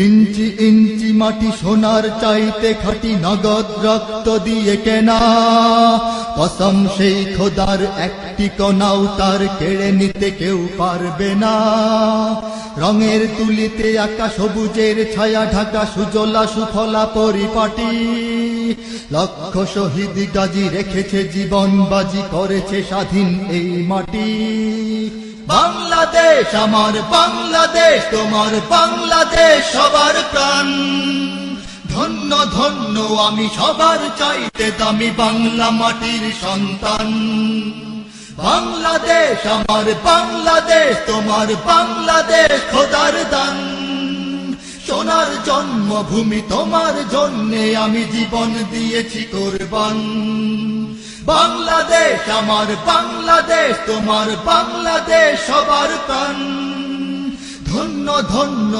ইঞ্চি ইঞ্চি মাটি সোনার চাইতে খাঁটি নগদ রক্ত দিয়ে কেনা, কসম সেই খোদার একটি কণাও তার কেড়ে নিতে কেউ পারবে না। রঙের তুলিতে আঁকা সবুজের ছায়া ঢাকা সুজলা সুফলা পরিপাটি, লক্ষ শহীদ গাজী রেখেছে জীবন বাজি, করেছে স্বাধীন এই মাটি। বাংলাদেশ আমার বাংলাদেশ, তোমার বাংলাদেশ সবার প্রাণ। ধন্য ধন্য আমি সবার চাইতে দামি বাংলা মাটির সন্তান। বাংলাদেশ আমার বাংলাদেশ, তোমার বাংলাদেশ খোদার দান। সোনার জন্মভূমি তোমার জন্যে আমি জীবন দিয়েছি কোরবান। বাংলাদেশ আমার বাংলাদেশ, তোমার বাংলাদেশ সবার প্রাণ। ধন্য ধন্য